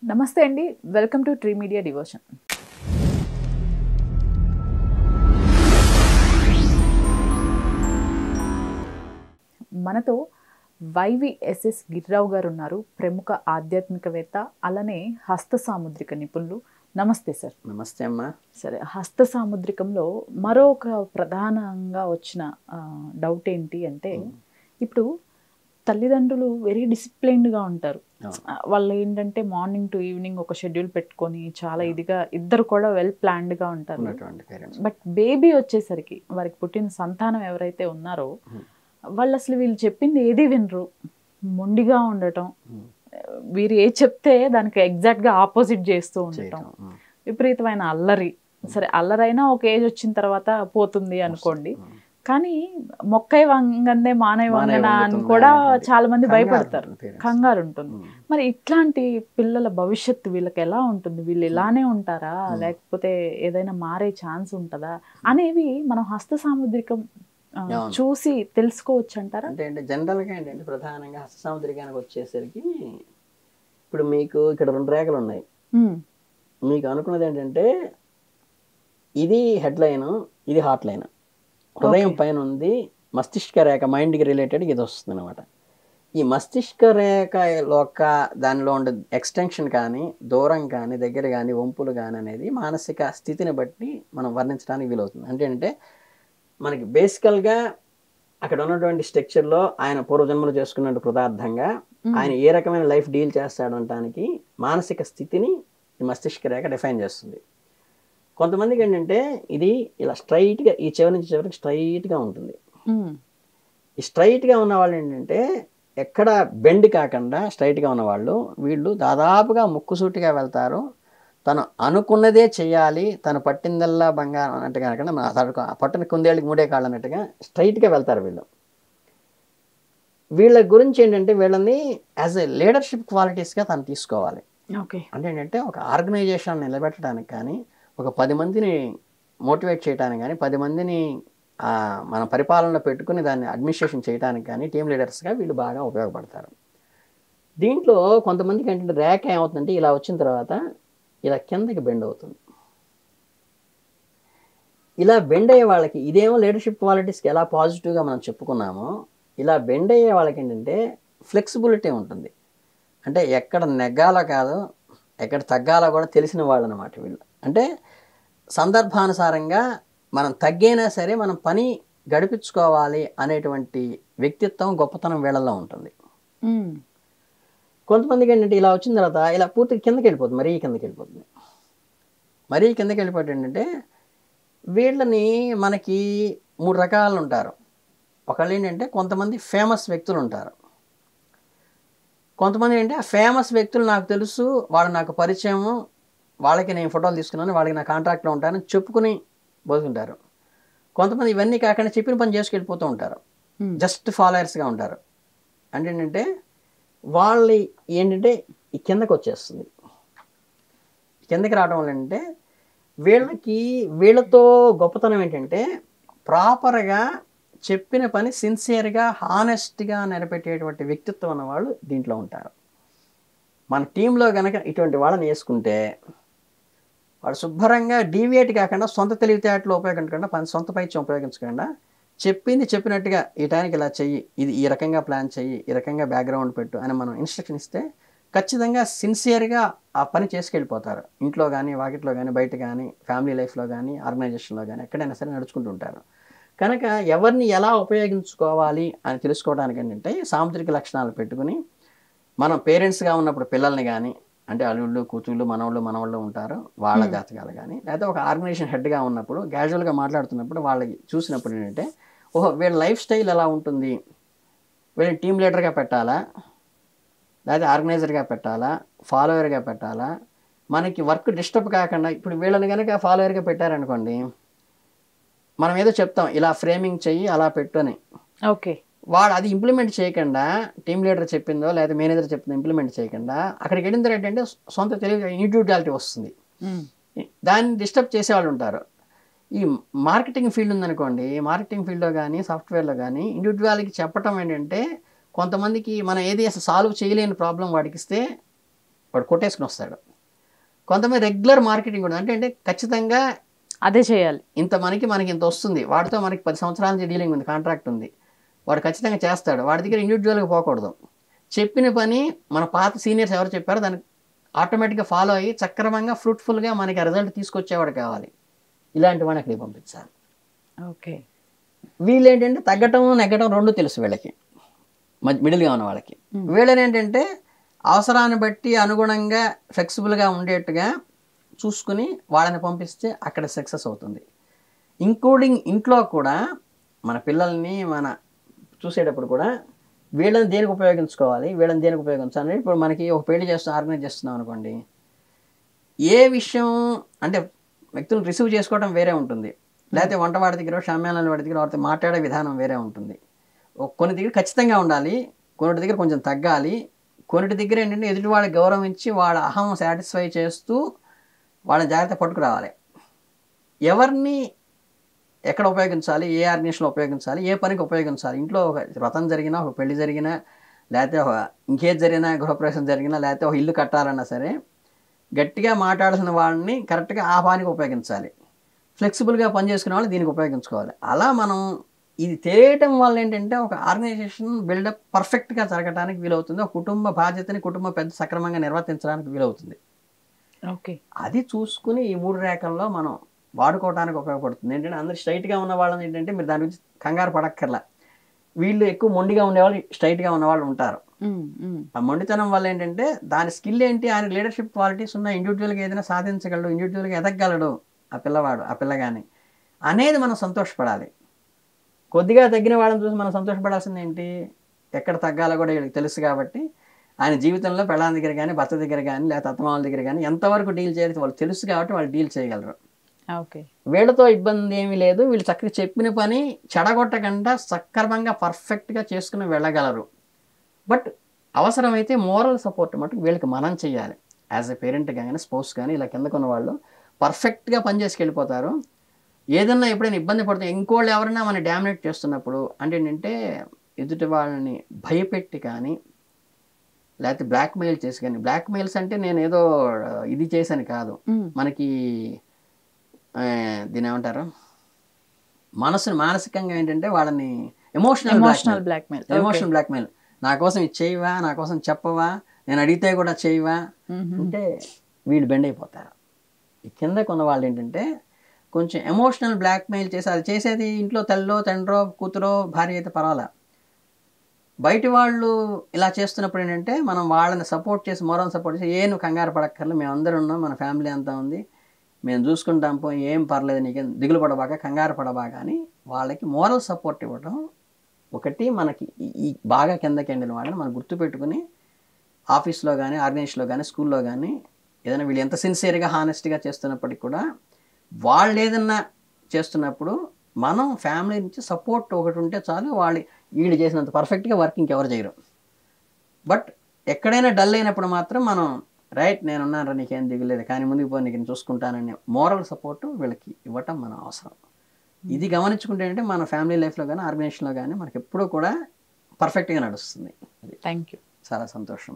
నమస్తే అండి. Welcome to tree media devotion. మనతో వైవిఎస్ఎస్ గిరిరావు గారు ఉన్నారు. ప్రముఖ ఆధ్యాత్మికవేత్త, అలానే హస్త సాముద్రిక నిపుణులు. నమస్తే సార్. నమస్తే అమ్మా. సరే, హస్త సాముద్రికంలో మరొక ప్రధానంగా వచ్చిన డౌట్ ఏంటి అంటే, ఇప్పుడు తల్లిదండ్రులు వెరీ డిసిప్లైన్డ్గా ఉంటారు. వాళ్ళు ఏంటంటే మార్నింగ్ టు ఈవినింగ్ ఒక షెడ్యూల్ పెట్టుకొని చాలా ఇదిగా ఇద్దరు కూడా వెల్ ప్లాన్డ్గా ఉంటారు. బట్ బేబీ వచ్చేసరికి వారికి పుట్టిన సంతానం ఎవరైతే ఉన్నారో వాళ్ళు అసలు వీళ్ళు చెప్పింది ఏది వినరు, మొండిగా ఉండటం, వీరు ఏ చెప్తే దానికి ఎగ్జాక్ట్గా ఆపోజిట్ చేస్తూ ఉండటం, విపరీతమైన అల్లరి. సరే, అల్లరైనా ఒక ఏజ్ వచ్చిన తర్వాత పోతుంది అనుకోండి, కానీ మొక్కై వంగందే మానై వంగన అని కూడా చాలా మంది భయపడతారు, కంగారు ఉంటుంది. మరి ఇట్లాంటి పిల్లల భవిష్యత్తు వీళ్ళకి ఎలా ఉంటుంది? వీళ్ళు ఇలానే ఉంటారా, లేకపోతే ఏదైనా మారే ఛాన్స్ ఉంటుందా అనేవి మనం హస్త సాముద్రికం చూసి తెలుసుకోవచ్చు అంటారా? అంటే జనరల్గా ఏంటంటే ప్రధానంగా హస్త సాముద్రికానికి వచ్చేసరికి ఇప్పుడు మీకు ఇక్కడ 2 రేఖలు ఉన్నాయి. మీకు అనుకున్నది ఏంటంటే ఇది హెడ్ లైన్, ఇది హార్ట్ లైన్. హృదయం పైన ఉంది మస్తిష్క రేఖ, మైండ్కి రిలేటెడ్ ఇది వస్తుంది అనమాట. ఈ మస్తిష్క రేఖ యొక్క దానిలో ఉండే ఎక్స్టెన్షన్ కానీ, దూరం కానీ, దగ్గర కానీ, వంపులు కానీ అనేది మానసిక స్థితిని బట్టి మనం వర్ణించడానికి వీలవుతుంది. అంటే మనకి బేసికల్గా అక్కడ ఉన్నటువంటి స్ట్రక్చర్లో ఆయన పూర్వజన్మలు చేసుకున్నట్టు పదార్థంగా ఆయన ఏ రకమైన లైఫ్ డీల్ చేస్తాడంటానికి మానసిక స్థితిని ఈ మస్తిష్క రేఖ డిఫైన్ చేస్తుంది. కొంతమందికి ఏంటంటే ఇది ఇలా స్ట్రైట్గా ఈ చివరి నుంచి చివరికి స్ట్రైట్గా ఉంటుంది. ఈ స్ట్రైట్గా ఉన్న వాళ్ళు ఏంటంటే ఎక్కడ బెండ్ కాకుండా స్ట్రైట్గా ఉన్నవాళ్ళు వీళ్ళు దాదాపుగా ముక్కుసూటిగా వెళ్తారు. తను అనుకున్నదే చేయాలి, తను పట్టిందల్లా బంగారం అన్నట్టుగా కాకుండా పట్టిన కుందేళ్ళకి 3 కాళ్ళు అన్నట్టుగా స్ట్రైట్గా వెళ్తారు వీళ్ళు. వీళ్ళ గురించి ఏంటంటే వీళ్ళని యాజ్ ఎ లీడర్షిప్ క్వాలిటీస్గా తను తీసుకోవాలి. అంటే ఏంటంటే ఒక ఆర్గనైజేషన్ నిలబెట్టడానికి కానీ, ఒక 10 మందిని మోటివేట్ చేయడానికి కానీ, 10 మందిని మన పరిపాలనలో పెట్టుకుని దాన్ని అడ్మినిస్ట్రేషన్ చేయడానికి కానీ టీమ్ లీడర్స్గా వీళ్ళు బాగా ఉపయోగపడతారు. దీంట్లో కొంతమందికి ఏంటంటే రేఖ ఏమవుతుందంటే ఇలా వచ్చిన తర్వాత ఇలా కిందకి బెండ్ అవుతుంది. ఇలా బెండ్ అయ్యే వాళ్ళకి ఇదేమో లీడర్షిప్ క్వాలిటీస్కి ఎలా పాజిటివ్గా మనం చెప్పుకున్నామో, ఇలా బెండ్ అయ్యే వాళ్ళకి ఏంటంటే ఫ్లెక్సిబిలిటీ ఉంటుంది. అంటే ఎక్కడ నెగ్గాలో కాదు, ఎక్కడ తగ్గాలో కూడా తెలిసిన వాళ్ళు అనమాట వీళ్ళు. అంటే సందర్భానుసారంగా మనం తగ్గైనా సరే మనం పని గడిపించుకోవాలి అనేటువంటి వ్యక్తిత్వం, గొప్పతనం వీళ్ళల్లో ఉంటుంది. కొంతమందికి ఏంటంటే ఇలా వచ్చిన తర్వాత ఇలా పూర్తిగా కిందకి వెళ్ళిపోతుంది, మరీ కిందకి వెళ్ళిపోతుంది. మరీ కిందకి వెళ్ళిపోతే ఏంటంటే వీళ్ళని మనకి 3 రకాలు ఉంటారు. ఒకళ్ళు ఏంటంటే కొంతమంది ఫేమస్ వ్యక్తులు ఉంటారు. కొంతమంది ఏంటంటే ఆ ఫేమస్ వ్యక్తులు నాకు తెలుసు, వాళ్ళు నాకు పరిచయము, వాళ్ళకి నేను ఫోటోలు తీసుకున్నాను, వాళ్ళకి నా కాంట్రాక్ట్లో ఉంటానని చెప్పుకుని బతుకుంటారు. కొంతమంది ఇవన్నీ కాకుండా చెప్పిన పని చేసుకెళ్ళిపోతూ ఉంటారు, జస్ట్ ఫాలోయర్స్గా ఉంటారు. అంటే ఏంటంటే వాళ్ళు ఏంటంటే ఈ కిందకి వచ్చేస్తుంది. కిందకి రావడం వల్ల ఏంటంటే వీళ్ళతో గొప్పతనం ఏంటంటే ప్రాపర్గా చెప్పిన పని సిన్సియర్గా, హానెస్ట్గా నిలబెట్టేటువంటి వ్యక్తిత్వం అన్న వాళ్ళు దీంట్లో ఉంటారు. మన టీంలో కనుక ఇటువంటి వాళ్ళని వేసుకుంటే వాడు శుభ్రంగా డీవియేట్ కాకుండా, సొంత తెలివితేటలు ఉపయోగించకుండా, సొంత పైత్యం ఉపయోగించకుండా చెప్పింది చెప్పినట్టుగా ఈ టైంకి ఇలా చెయ్యి, ఇది ఈ రకంగా ప్లాన్ చెయ్యి, ఈ రకంగా బ్యాక్గ్రౌండ్ పెట్టు అని మనం ఇన్స్ట్రక్షన్ ఇస్తే ఖచ్చితంగా సిన్సియర్గా ఆ పని చేసుకెళ్ళిపోతారు. ఇంట్లో కానీ, వాకిట్లో కానీ, బయట కానీ, ఫ్యామిలీ లైఫ్లో కానీ, ఆర్గనైజేషన్లో కానీ ఎక్కడైనా సరే నడుచుకుంటూ ఉంటారు. కనుక ఎవరిని ఎలా ఉపయోగించుకోవాలి అని తెలుసుకోవడానికి ఏంటంటే సాముద్రిక లక్షణాలు పెట్టుకుని మనం పేరెంట్స్గా ఉన్నప్పుడు పిల్లల్ని కానీ, అంటే అల్లుళ్ళు, కూతుళ్ళు, మనవాళ్ళు ఉంటారు, వాళ్ళ జాతకాలు కానీ, లేకపోతే ఒక ఆర్గనైజేషన్ హెడ్గా ఉన్నప్పుడు క్యాజువల్గా మాట్లాడుతున్నప్పుడు వాళ్ళకి చూసినప్పుడు ఏంటంటే ఓహో వీళ్ళ లైఫ్ స్టైల్ ఎలా ఉంటుంది, వీళ్ళని టీమ్ లీడర్గా పెట్టాలా, లేకపోతే ఆర్గనైజర్గా పెట్టాలా, ఫాలోవర్గా పెట్టాలా, మనకి వర్క్ డిస్టర్బ్ కాకుండా. ఇప్పుడు వీళ్ళని కనుక ఫాలోవర్గా పెట్టారనుకోండి, మనం ఏదో చెప్తాం ఇలా ఫ్రేమింగ్ చెయ్యి, అలా పెట్టు అని. ఓకే, వాడు అది ఇంప్లిమెంట్ చేయకుండా, టీమ్ లీడర్ చెప్పిందో లేదా మేనేజర్ చెప్పిందో ఇంప్లిమెంట్ చేయకుండా అక్కడికి వెళ్ళిన తర్వాత ఏంటంటే సొంత తెలివి, ఇండివిజువాలిటీ వస్తుంది. దాన్ని డిస్టర్బ్ చేసేవాళ్ళు ఉంటారు. ఈ మార్కెటింగ్ ఫీల్డ్ ఉందనుకోండి, మార్కెటింగ్ ఫీల్డ్లో కానీ, సాఫ్ట్వేర్లో కానీ ఇండివిజువాలిటీకి చెప్పటం ఏంటంటే కొంతమందికి మనం ఏది అసలు సాల్వ్ చేయలేని ప్రాబ్లం వాడికి ఇస్తే వాడు కొట్టేసుకుని వస్తాడు. కొంతమంది రెగ్యులర్ మార్కెటింగ్ కూడా అంటే ఖచ్చితంగా అదే చేయాలి, మనకి ఇంత వస్తుంది, వాడితో మనకి 10 సంవత్సరాల నుంచి డీలింగ్ ఉంది, కాంట్రాక్ట్ ఉంది, వాడు ఖచ్చితంగా చేస్తాడు, వాడి దగ్గర ఇండివిజువల్గా పోకూడదు. చెప్పిన పని మన పాత సీనియర్స్ ఎవరు చెప్పారో దాన్ని ఆటోమేటిక్గా ఫాలో అయ్యి సక్రమంగా ఫ్రూట్ఫుల్గా మనకి ఆ రిజల్ట్ తీసుకొచ్చేవాడు కావాలి. ఇలాంటి వాడిని అక్కడికి పంపించాలి. ఓకే. వీళ్ళు ఏంటంటే తగ్గటం నెగ్గటం రెండు తెలుసు వీళ్ళకి, మిడిల్గా ఉన్న వాళ్ళకి. వీళ్ళని ఏంటంటే అవసరాన్ని బట్టి అనుగుణంగా ఫ్లెక్సిబుల్గా ఉండేట్టుగా చూసుకుని వాళ్ళని పంపిస్తే అక్కడ సక్సెస్ అవుతుంది. ఇంక్లూడింగ్ ఇంట్లో కూడా మన పిల్లల్ని చూసేటప్పుడు కూడా వీళ్ళని దేనికి ఉపయోగించుకోవాలి, వీళ్ళని దేనికి ఉపయోగించాలి. ఇప్పుడు మనకి ఒక పెళ్లి ఆర్గనైజ్ చేస్తున్నాం అనుకోండి, ఏ విషయం అంటే వ్యక్తులు రిసీవ్ చేసుకోవడం వేరే ఉంటుంది, లేకపోతే వంటవాడి దగ్గర షామ్యానాల వాడి దగ్గర వారితో మాట్లాడే విధానం వేరే ఉంటుంది. కొన్ని దగ్గర ఖచ్చితంగా ఉండాలి, కొన్నిటి దగ్గర కొంచెం తగ్గాలి, కొన్నిటి దగ్గర ఏంటంటే ఎదుటి వాళ్ళకి గౌరవించి వాళ్ళ అహం సాటిస్ఫై చేస్తూ వాళ్ళని జాగ్రత్త పట్టుకురావాలి. ఎవరిని ఎక్కడ ఉపయోగించాలి, ఏ ఆర్గనైజేషన్లో ఉపయోగించాలి, ఏ పనికి ఉపయోగించాలి. ఇంట్లో ఒక వ్రతం జరిగినా, ఒక పెళ్లి జరిగినా, లేకపోతే ఇంకేది జరిగినా, గృహప్రవేశం జరిగినా, లేకపోతే ఒక ఇల్లు కట్టాలన్నా సరే గట్టిగా మాట్లాడాల్సిన వాళ్ళని కరెక్ట్గా ఆ పనికి ఉపయోగించాలి. ఫ్లెక్సిబుల్గా పనిచేసుకునే వాళ్ళు దీనికి ఉపయోగించుకోవాలి. అలా మనం ఇది తెలియటం వల్ల ఏంటంటే ఒక ఆర్గనైజేషన్ బిల్డప్ పర్ఫెక్ట్గా జరగడానికి వీలవుతుంది, ఒక కుటుంబ బాధ్యతని కుటుంబ పెద్ద సక్రమంగా నిర్వర్తించడానికి వీలవుతుంది. ఓకే. అది చూసుకుని ఈ 3 రేఖల్లో మనం వాడుకోవడానికి ఉపయోగపడుతుంది. ఏంటంటే అందరు స్ట్రైట్గా ఉన్న వాళ్ళని ఏంటంటే మీరు దాని గురించి కంగారు పడక్కర్లా. వీళ్ళు ఎక్కువ మొండిగా ఉండేవాళ్ళు, స్ట్రైట్గా ఉన్నవాళ్ళు ఉంటారు. ఆ మొండితనం వల్ల ఏంటంటే దాని స్కిల్ ఏంటి, ఆయన లీడర్షిప్ క్వాలిటీస్ ఉన్న, ఇండివిజువల్గా ఏదైనా సాధించగలడు, ఇండివిజువల్గా ఎదగలడు ఆ పిల్లవాడు ఆ పిల్లగాని అనేది మనం సంతోషపడాలి. కొద్దిగా తగ్గిన వాళ్ళని చూసి మనం సంతోషపడాల్సింది ఏంటి, ఎక్కడ తగ్గాలో కూడా వీళ్ళకి తెలుసు కాబట్టి ఆయన జీవితంలో పెళ్ళాం దగ్గర కానీ, భర్త దగ్గర కానీ, లేకపోతే అత్తమామల దగ్గర కానీ ఎంతవరకు డీల్ చేయాలి వాళ్ళు తెలుసు కాబట్టి వాళ్ళు డీల్ చేయగలరు. ఓకే. వీళ్ళతో ఇబ్బంది ఏమీ లేదు, వీళ్ళు చక్కగా చెప్పిన పని చెడగొట్టకుండా సక్రమంగా పర్ఫెక్ట్గా చేసుకుని వెళ్ళగలరు. బట్ అవసరమైతే మోరల్ సపోర్ట్ మటుకు వీళ్ళకి మనం చేయాలి. యాజ్ ఎ పేరెంట్ కానీ, స్పోర్ట్స్ కానీ ఇలా కిందకున్న వాళ్ళు పర్ఫెక్ట్గా పనిచేసి వెళ్ళిపోతారు. ఏదన్నా ఎప్పుడైనా ఇబ్బంది పడితే ఇంకోళ్ళు ఎవరైనా మనం డామినేట్ చేస్తున్నప్పుడు అంటే ఏంటంటే ఎదుటి వాళ్ళని భయపెట్టి కానీ, లేకపోతే బ్లాక్మెయిల్ చేసి కానీ, బ్లాక్మెయిల్స్ అంటే నేను ఏదో ఇది చేశాను కాదు, మనకి దీని ఏమంటారు మానసికంగా ఏంటంటే వాళ్ళని ఎమోషనల్ బ్లాక్మెయిల్, నా కోసం ఇది చేయవా, నా కోసం చెప్పవా, నేను అడిగితే కూడా చేయవా అంటే వీళ్ళు బెండ్ అయిపోతారు. ఈ కింద కొన్న వాళ్ళు ఏంటంటే కొంచెం ఎమోషనల్ బ్లాక్మెయిల్ చేసి, అది చేసేది ఇంట్లో తల్లో తండ్రో కూతురో భార్య అయితే పర్వాలా, బయటి వాళ్ళు ఇలా చేస్తున్నప్పుడు ఏంటంటే మనం వాళ్ళని సపోర్ట్ చేసి మోరల్ సపోర్ట్ చేసి నువ్వు కంగారు పడక్కర్లేదు, మేము అందరూ ఉన్నాం, మన ఫ్యామిలీ అంతా ఉంది, మేము చూసుకుంటాం, పోయి ఏం పర్లేదు, నీకేం దిగులు పడబాక, కంగారు పడబాక అని వాళ్ళకి మోరల్ సపోర్ట్ ఇవ్వడం ఒకటి. మనకి ఈ బాగా కిందకి ఎండిన వాళ్ళని మనం గుర్తుపెట్టుకుని ఆఫీస్లో కానీ, ఆర్గనైజేషన్లో కానీ, స్కూల్లో కానీ ఏదైనా వీళ్ళు ఎంత సిన్సియర్గా హానెస్ట్గా చేస్తున్నప్పటికీ కూడా వాళ్ళు ఏదన్నా చేస్తున్నప్పుడు మనం ఫ్యామిలీ నుంచి సపోర్ట్ ఒకటి ఉంటే చాలు, వీళ్ళు చేసినంత పర్ఫెక్ట్గా వర్క్ ఇంకెవరు చేయరు. బట్ ఎక్కడైనా డల్ అయినప్పుడు మాత్రం మనం రైట్ నేనున్నాను, నీకేం దిగులేదు, కానీ ముందుకు పోయి నీకు చూసుకుంటానని మోరల్ సపోర్ట్ వీళ్ళకి ఇవ్వటం మన అవసరం. ఇది గమనించుకుంటే అంటే మన ఫ్యామిలీ లైఫ్లో కానీ, ఆర్గనైజేషన్లో కానీ మనకి ఎప్పుడూ కూడా పర్ఫెక్ట్గా నడుస్తుంది. Thank you. చాలా సంతోషం.